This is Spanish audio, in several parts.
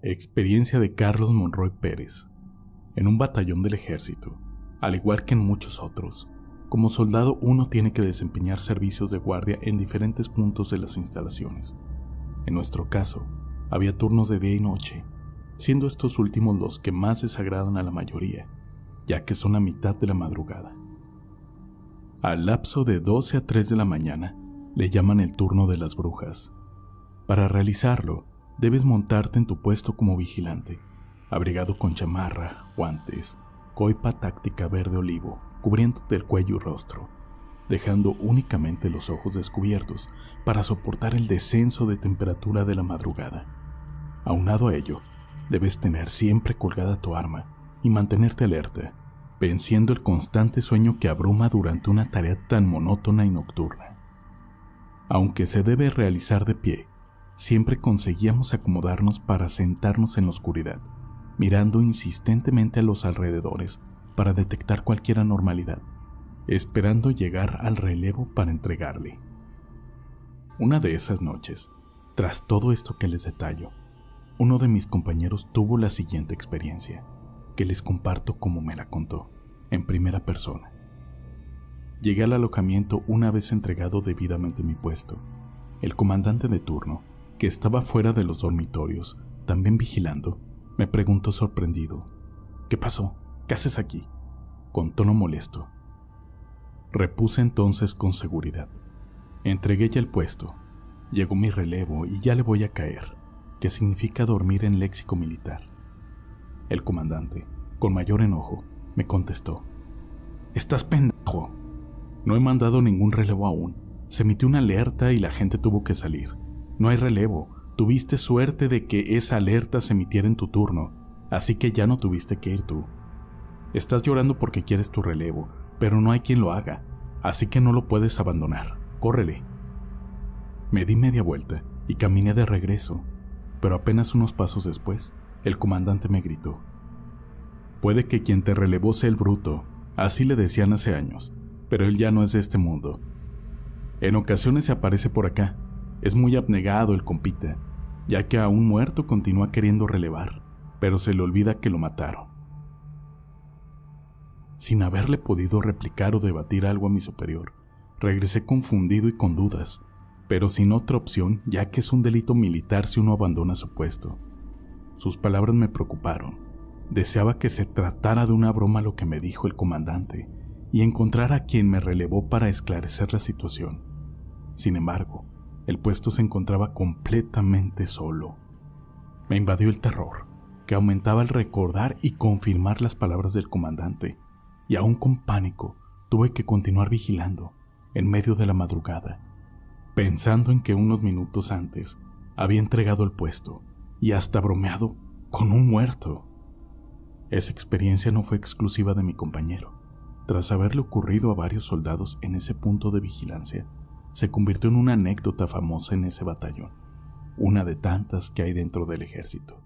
Experiencia de Carlos Monroy Pérez. En un batallón del ejército, al igual que en muchos otros, como soldado uno tiene que desempeñar servicios de guardia en diferentes puntos de las instalaciones. En nuestro caso, había turnos de día y noche, siendo estos últimos los que más desagradan a la mayoría, ya que son a mitad de la madrugada. Al lapso de 12 a 3 de la mañana, le llaman el turno de las brujas. Para realizarlo, debes montarte en tu puesto como vigilante, abrigado con chamarra, guantes, coipa táctica verde olivo, cubriéndote el cuello y rostro, dejando únicamente los ojos descubiertos para soportar el descenso de temperatura de la madrugada. Aunado a ello, debes tener siempre colgada tu arma y mantenerte alerta, venciendo el constante sueño que abruma durante una tarea tan monótona y nocturna. Aunque se debe realizar de pie, siempre conseguíamos acomodarnos para sentarnos en la oscuridad, mirando insistentemente a los alrededores para detectar cualquier anormalidad, esperando llegar al relevo para entregarle. Una de esas noches, tras todo esto que les detallo, uno de mis compañeros tuvo la siguiente experiencia, que les comparto como me la contó, en primera persona. Llegué al alojamiento una vez entregado debidamente mi puesto. El comandante de turno, que estaba fuera de los dormitorios, también vigilando, me preguntó sorprendido: ¿Qué pasó? ¿Qué haces aquí?, con tono molesto. Repuse entonces con seguridad: entregué ya el puesto, llegó mi relevo y ya le voy a caer, que significa dormir en léxico militar. El comandante, con mayor enojo, me contestó: «Estás pendejo. No he mandado ningún relevo aún. Se emitió una alerta y la gente tuvo que salir. No hay relevo. Tuviste suerte de que esa alerta se emitiera en tu turno, así que ya no tuviste que ir tú. Estás llorando porque quieres tu relevo, pero no hay quien lo haga, así que no lo puedes abandonar. Córrele». Me di media vuelta y caminé de regreso, pero apenas unos pasos después, el comandante me gritó: «Puede que quien te relevó sea el bruto», así le decían hace años, pero él ya no es de este mundo. En ocasiones se aparece por acá. Es muy abnegado el compita, ya que aún muerto continúa queriendo relevar, pero se le olvida que lo mataron. Sin haberle podido replicar o debatir algo a mi superior, regresé confundido y con dudas, pero sin otra opción, ya que es un delito militar si uno abandona su puesto. Sus palabras me preocuparon. Deseaba que se tratara de una broma lo que me dijo el comandante y encontrar a quien me relevó para esclarecer la situación. Sin embargo, el puesto se encontraba completamente solo. Me invadió el terror, que aumentaba al recordar y confirmar las palabras del comandante, y aún con pánico tuve que continuar vigilando en medio de la madrugada, pensando en que unos minutos antes había entregado el puesto y hasta bromeado con un muerto. Esa experiencia no fue exclusiva de mi compañero. Tras haberle ocurrido a varios soldados en ese punto de vigilancia, se convirtió en una anécdota famosa en ese batallón, una de tantas que hay dentro del ejército.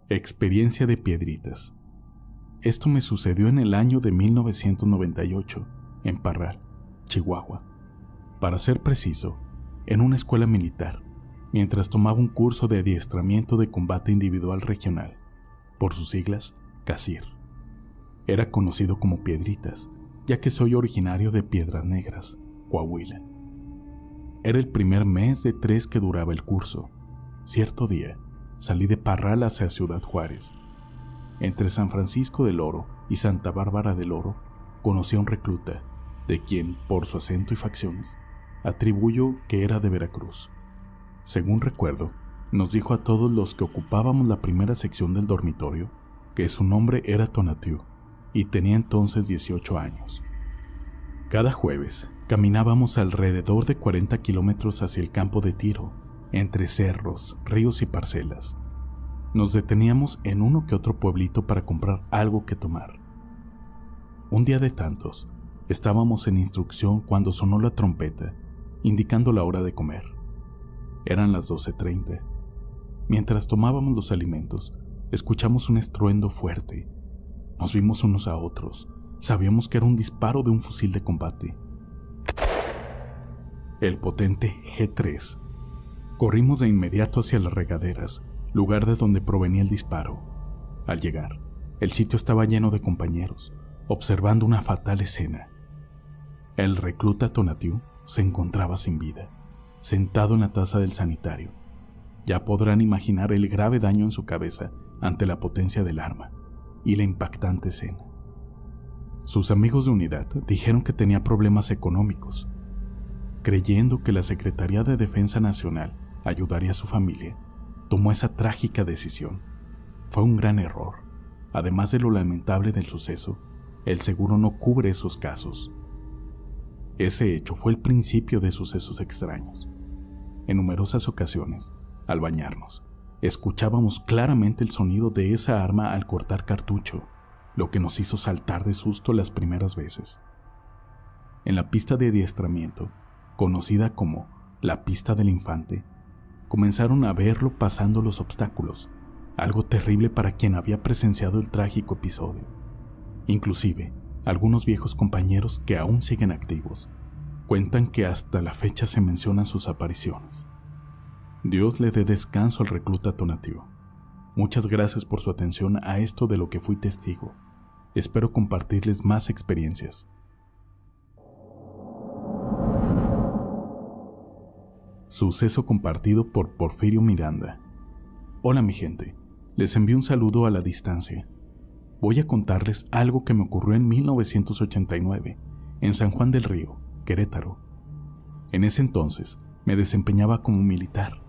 Experiencia de piedritas. Esto me sucedió en el año de 1998, en Parral, Chihuahua. Para ser preciso, en una escuela militar, mientras tomaba un curso de adiestramiento de combate individual regional, por sus siglas, CACIR. Era conocido como Piedritas, ya que soy originario de Piedras Negras, Coahuila. Era el primer mes de 3 que duraba el curso. Cierto día, salí de Parral hacia Ciudad Juárez. Entre San Francisco del Oro y Santa Bárbara del Oro, conocí a un recluta, de quien, por su acento y facciones, atribuyo que era de Veracruz. Según recuerdo, nos dijo a todos los que ocupábamos la primera sección del dormitorio que su nombre era Tonatiuh y tenía entonces 18 años. Cada jueves caminábamos alrededor de 40 kilómetros hacia el campo de tiro, entre cerros, ríos y parcelas. Nos deteníamos en uno que otro pueblito para comprar algo que tomar. Un día de tantos, estábamos en instrucción cuando sonó la trompeta, indicando la hora de comer. Eran las 12:30. Mientras tomábamos los alimentos, escuchamos un estruendo fuerte. Nos vimos unos a otros. Sabíamos que era un disparo de un fusil de combate. el potente G3. Corrimos de inmediato hacia las regaderas, lugar de donde provenía el disparo. Al llegar, el sitio estaba lleno de compañeros, observando una fatal escena. El recluta Tonatiuh se encontraba sin vida, sentado en la taza del sanitario. Ya podrán imaginar el grave daño en su cabeza ante la potencia del arma y la impactante escena. Sus amigos de unidad dijeron que tenía problemas económicos. Creyendo que la Secretaría de Defensa Nacional ayudaría a su familia, tomó esa trágica decisión. Fue un gran error. Además de lo lamentable del suceso, el seguro no cubre esos casos. Ese hecho fue el principio de sucesos extraños. En numerosas ocasiones, al bañarnos, escuchábamos claramente el sonido de esa arma al cortar cartucho, lo que nos hizo saltar de susto las primeras veces. En la pista de adiestramiento, conocida como la pista del infante, comenzaron a verlo pasando los obstáculos, algo terrible para quien había presenciado el trágico episodio. Inclusive, algunos viejos compañeros que aún siguen activos cuentan que hasta la fecha se mencionan sus apariciones. Dios le dé descanso al recluta Tonatiuh. Muchas gracias por su atención a esto de lo que fui testigo. Espero compartirles más experiencias. Suceso compartido por Porfirio Miranda. Hola mi gente, les envío un saludo a la distancia. Voy a contarles algo que me ocurrió en 1989, en San Juan del Río, Querétaro. En ese entonces me desempeñaba como militar.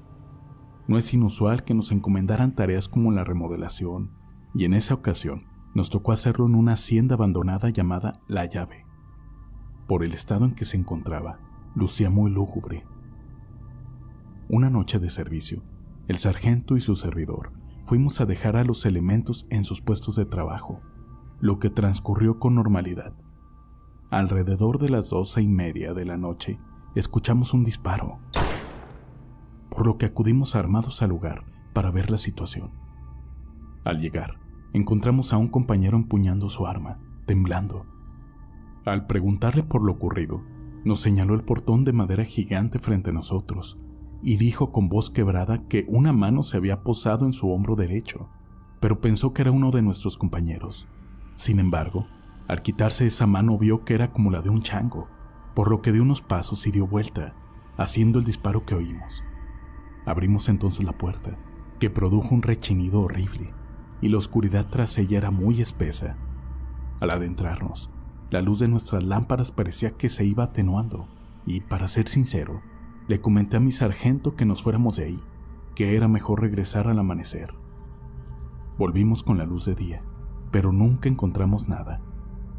No es inusual que nos encomendaran tareas como la remodelación, y en esa ocasión nos tocó hacerlo en una hacienda abandonada llamada La Llave. Por el estado en que se encontraba, lucía muy lúgubre. Una noche de servicio, el sargento y su servidor fuimos a dejar a los elementos en sus puestos de trabajo, lo que transcurrió con normalidad. Alrededor de las 12:30 de la noche, escuchamos un disparo, por lo que acudimos armados al lugar para ver la situación. Al llegar, encontramos a un compañero empuñando su arma, temblando. Al preguntarle por lo ocurrido, nos señaló el portón de madera gigante frente a nosotros y dijo con voz quebrada que una mano se había posado en su hombro derecho, pero pensó que era uno de nuestros compañeros. Sin embargo, al quitarse esa mano vio que era como la de un chango, por lo que dio unos pasos y dio vuelta, haciendo el disparo que oímos. Abrimos entonces la puerta, que produjo un rechinido horrible, y la oscuridad tras ella era muy espesa. Al adentrarnos, la luz de nuestras lámparas parecía que se iba atenuando, y para ser sincero, le comenté a mi sargento que nos fuéramos de ahí, que era mejor regresar al amanecer. Volvimos con la luz de día, pero nunca encontramos nada.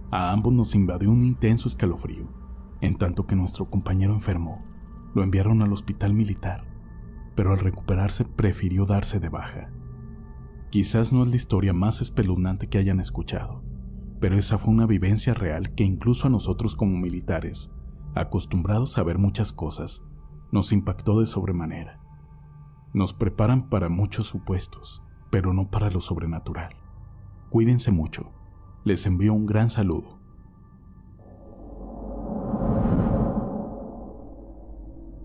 A ambos nos invadió un intenso escalofrío, en tanto que nuestro compañero enfermó. Lo enviaron al hospital militar, pero al recuperarse prefirió darse de baja. Quizás no es la historia más espeluznante que hayan escuchado, pero esa fue una vivencia real que incluso a nosotros como militares, acostumbrados a ver muchas cosas, nos impactó de sobremanera. Nos preparan para muchos supuestos, pero no para lo sobrenatural. Cuídense mucho. Les envío un gran saludo.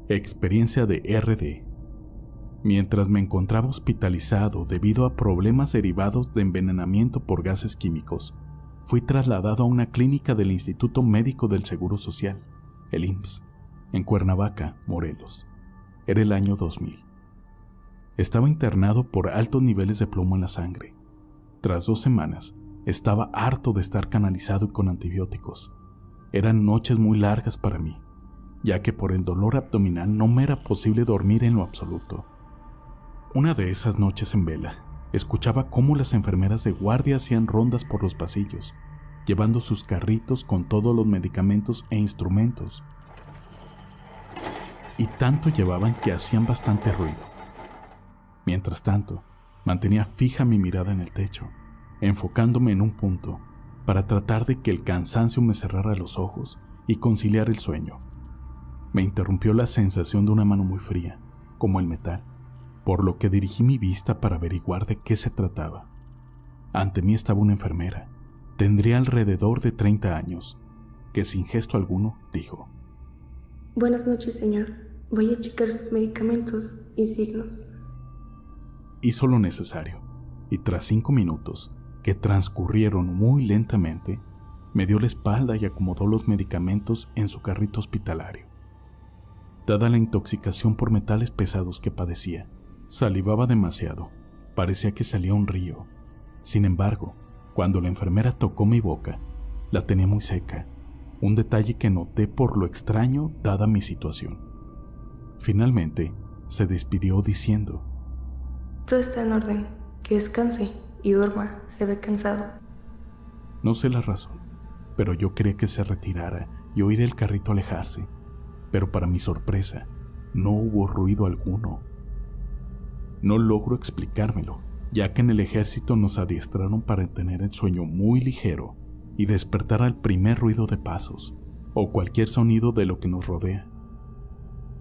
Experiencia de RD. Mientras me encontraba hospitalizado debido a problemas derivados de envenenamiento por gases químicos, fui trasladado a una clínica del Instituto Médico del Seguro Social, el IMSS, en Cuernavaca, Morelos. Era el año 2000. Estaba internado por altos niveles de plomo en la sangre. Tras 2 semanas, estaba harto de estar canalizado y con antibióticos. Eran noches muy largas para mí, ya que por el dolor abdominal no me era posible dormir en lo absoluto. Una de esas noches en vela, escuchaba cómo las enfermeras de guardia hacían rondas por los pasillos, llevando sus carritos con todos los medicamentos e instrumentos. Y tanto llevaban que hacían bastante ruido. Mientras tanto, mantenía fija mi mirada en el techo, enfocándome en un punto, para tratar de que el cansancio me cerrara los ojos y conciliar el sueño. Me interrumpió la sensación de una mano muy fría, como el metal, por lo que dirigí mi vista para averiguar de qué se trataba. Ante mí estaba una enfermera, tendría alrededor de 30 años, que sin gesto alguno dijo: Buenas noches, señor. Voy a checar sus medicamentos y signos. Hizo lo necesario, y tras 5 minutos, que transcurrieron muy lentamente, me dio la espalda y acomodó los medicamentos en su carrito hospitalario. Dada la intoxicación por metales pesados que padecía, salivaba demasiado, parecía que salía un río. Sin embargo, cuando la enfermera tocó mi boca, la tenía muy seca, un detalle que noté por lo extraño dada mi situación. Finalmente, se despidió diciendo: Todo está en orden. Que descanse y duerma. Se ve cansado. No sé la razón, pero yo quería que se retirara y oír el carrito alejarse, pero para mi sorpresa, no hubo ruido alguno. No logro explicármelo, ya que en el ejército nos adiestraron para tener el sueño muy ligero y despertar al primer ruido de pasos o cualquier sonido de lo que nos rodea.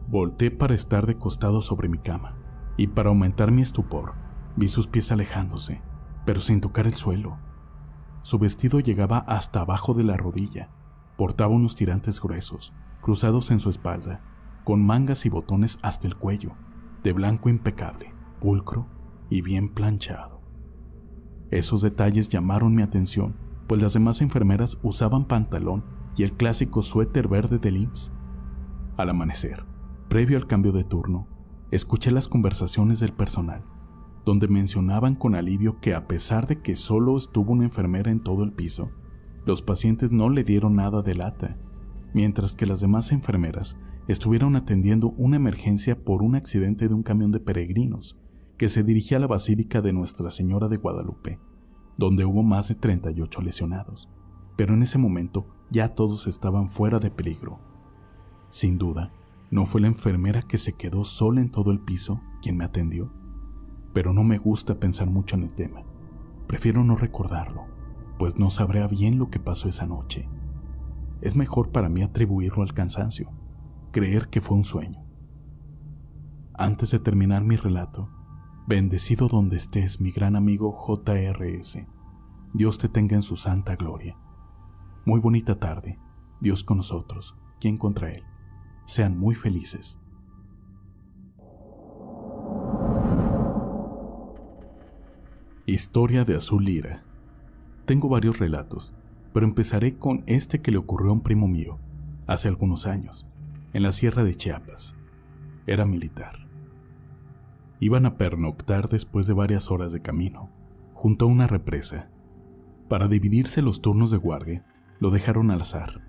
Volté para estar de costado sobre mi cama, y para aumentar mi estupor, vi sus pies alejándose, pero sin tocar el suelo. Su vestido llegaba hasta abajo de la rodilla, portaba unos tirantes gruesos, cruzados en su espalda, con mangas y botones hasta el cuello, de blanco impecable, pulcro y bien planchado. Esos detalles llamaron mi atención, pues las demás enfermeras usaban pantalón y el clásico suéter verde del IMSS. Al amanecer, previo al cambio de turno, escuché las conversaciones del personal, donde mencionaban con alivio que a pesar de que solo estuvo una enfermera en todo el piso, los pacientes no le dieron nada de lata, mientras que las demás enfermeras estuvieron atendiendo una emergencia por un accidente de un camión de peregrinos que se dirigía a la Basílica de Nuestra Señora de Guadalupe, donde hubo más de 38 lesionados, pero en ese momento ya todos estaban fuera de peligro. Sin duda, no fue la enfermera que se quedó sola en todo el piso quien me atendió, pero no me gusta pensar mucho en el tema. Prefiero no recordarlo, pues no sabré bien lo que pasó esa noche. Es mejor para mí atribuirlo al cansancio, creer que fue un sueño. Antes de terminar mi relato, bendecido donde estés, mi gran amigo JRS. Dios te tenga en su santa gloria. Muy bonita tarde. Dios con nosotros, ¿quién contra él? Sean muy felices. Historia de Azul Lira. Tengo varios relatos, pero empezaré con este que le ocurrió a un primo mío, hace algunos años, en la sierra de Chiapas. Era militar. Iban a pernoctar después de varias horas de camino, junto a una represa. Para dividirse los turnos de guardia, lo dejaron al azar.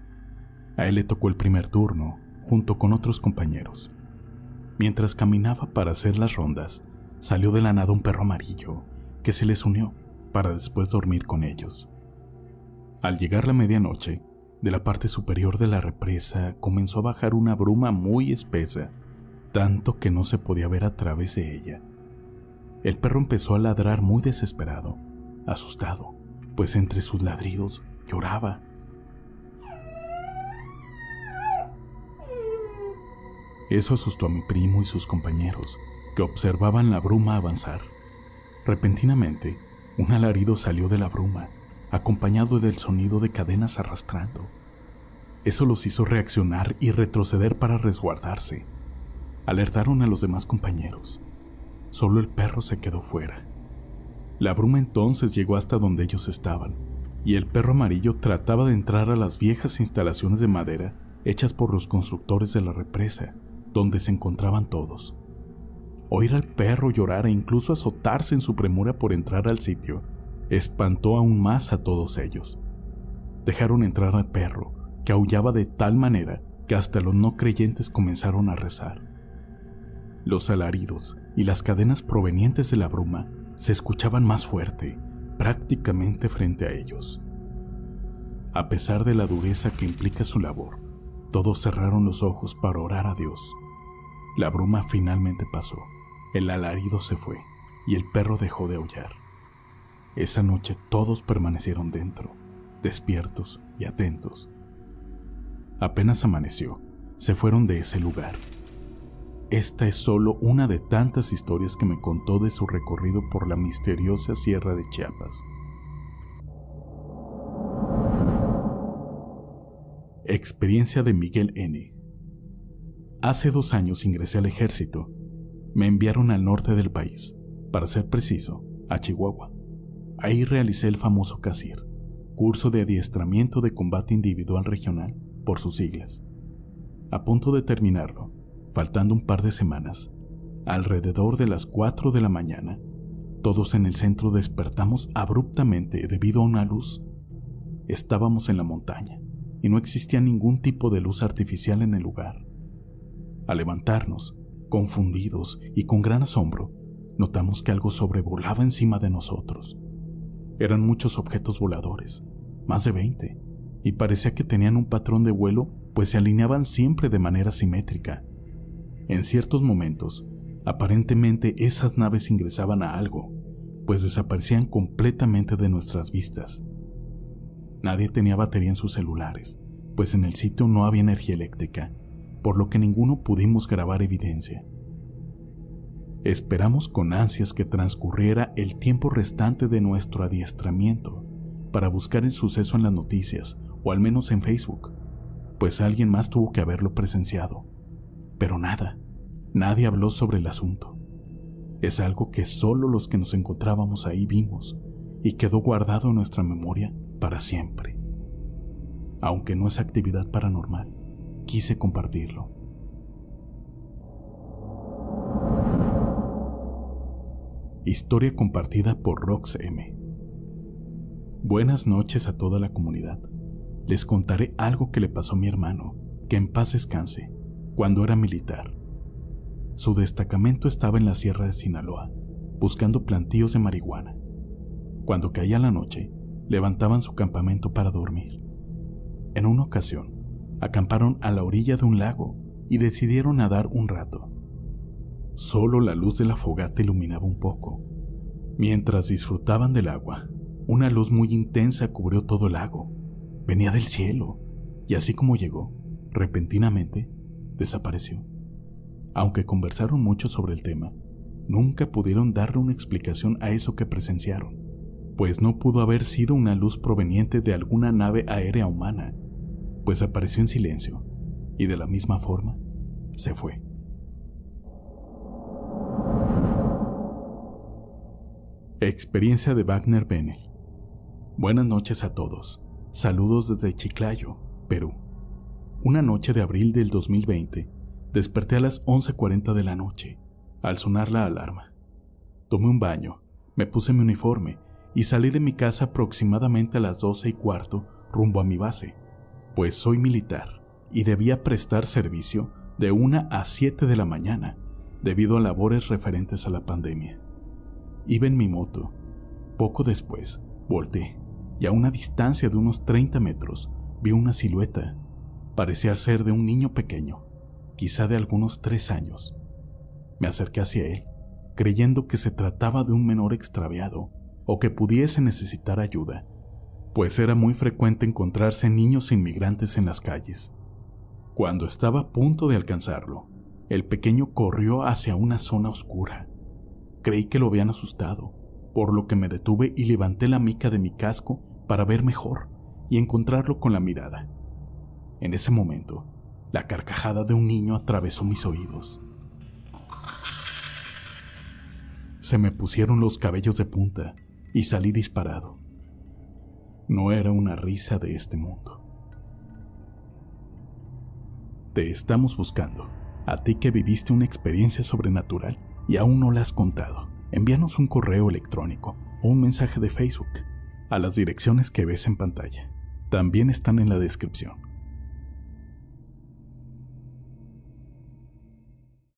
A él le tocó el primer turno, junto con otros compañeros. Mientras caminaba para hacer las rondas, salió de la nada un perro amarillo, que se les unió para después dormir con ellos. Al llegar la medianoche, de la parte superior de la represa comenzó a bajar una bruma muy espesa, tanto que no se podía ver a través de ella. El perro empezó a ladrar muy desesperado, asustado, pues entre sus ladridos lloraba. Eso asustó a mi primo y sus compañeros, que observaban la bruma avanzar. Repentinamente, un alarido salió de la bruma, acompañado del sonido de cadenas arrastrando. Eso los hizo reaccionar y retroceder para resguardarse. Alertaron a los demás compañeros. Solo el perro se quedó fuera. La bruma entonces llegó hasta donde ellos estaban, y el perro amarillo trataba de entrar a las viejas instalaciones de madera hechas por los constructores de la represa, donde se encontraban todos. Oír al perro llorar e incluso azotarse en su premura por entrar al sitio espantó aún más a todos ellos. Dejaron entrar al perro, que aullaba de tal manera que hasta los no creyentes comenzaron a rezar. Los alaridos y las cadenas provenientes de la bruma se escuchaban más fuerte, prácticamente frente a ellos. A pesar de la dureza que implica su labor, todos cerraron los ojos para orar a Dios. La bruma finalmente pasó, el alarido se fue y el perro dejó de aullar. Esa noche todos permanecieron dentro, despiertos y atentos. Apenas amaneció, se fueron de ese lugar. Esta es solo una de tantas historias que me contó de su recorrido por la misteriosa sierra de Chiapas. Experiencia de Miguel N. hace 2 años ingresé al ejército. Me enviaron al norte del país, para ser preciso, a Chihuahua. Ahí realicé el famoso CASIR, curso de adiestramiento de combate individual regional, por sus siglas. A punto de terminarlo, faltando un par de semanas, alrededor de las 4 de la mañana, todos en el centro despertamos abruptamente debido a una luz. Estábamos en la montaña y no existía ningún tipo de luz artificial en el lugar. Al levantarnos, confundidos y con gran asombro, notamos que algo sobrevolaba encima de nosotros. Eran muchos objetos voladores, más de 20, y parecía que tenían un patrón de vuelo, pues se alineaban siempre de manera simétrica. En ciertos momentos, aparentemente esas naves ingresaban a algo, pues desaparecían completamente de nuestras vistas. Nadie tenía batería en sus celulares, pues en el sitio no había energía eléctrica, por lo que ninguno pudimos grabar evidencia. Esperamos con ansias que transcurriera el tiempo restante de nuestro adiestramiento para buscar el suceso en las noticias, o al menos en Facebook, pues alguien más tuvo que haberlo presenciado. Pero nada, nadie habló sobre el asunto. Es algo que solo los que nos encontrábamos ahí vimos y quedó guardado en nuestra memoria para siempre. Aunque no es actividad paranormal, quise compartirlo. Historia compartida por Rox M. Buenas noches a toda la comunidad. Les contaré algo que le pasó a mi hermano, que en paz descanse, cuando era militar. Su destacamento estaba en la Sierra de Sinaloa, buscando plantíos de marihuana. Cuando caía la noche, levantaban su campamento para dormir. En una ocasión, acamparon a la orilla de un lago y decidieron nadar un rato. Solo la luz de la fogata iluminaba un poco. Mientras disfrutaban del agua, una luz muy intensa cubrió todo el lago. Venía del cielo, y así como llegó, repentinamente, desapareció. Aunque conversaron mucho sobre el tema, nunca pudieron darle una explicación a eso que presenciaron, pues no pudo haber sido una luz proveniente de alguna nave aérea humana, pues apareció en silencio, y de la misma forma, se fue. Experiencia de Wagner Bennell. Buenas noches a todos. Saludos desde Chiclayo, Perú. Una noche de abril del 2020, desperté a las 11:40 de la noche, al sonar la alarma. Tomé un baño, me puse mi uniforme y salí de mi casa aproximadamente a las 12:15 rumbo a mi base, pues soy militar y debía prestar servicio de 1 a 7 de la mañana, debido a labores referentes a la pandemia. Iba en mi moto. Poco después, volteé y a una distancia de unos 30 metros vi una silueta. Parecía ser de un niño pequeño, quizá de algunos 3 años. Me acerqué hacia él, creyendo que se trataba de un menor extraviado o que pudiese necesitar ayuda, pues era muy frecuente encontrarse niños inmigrantes en las calles. Cuando estaba a punto de alcanzarlo, el pequeño corrió hacia una zona oscura. Creí que lo habían asustado, por lo que me detuve y levanté la mica de mi casco para ver mejor y encontrarlo con la mirada. En ese momento, la carcajada de un niño atravesó mis oídos. Se me pusieron los cabellos de punta y salí disparado. No era una risa de este mundo. Te estamos buscando, a ti que viviste una experiencia sobrenatural y aún no la has contado. Envíanos un correo electrónico o un mensaje de Facebook a las direcciones que ves en pantalla. También están en la descripción.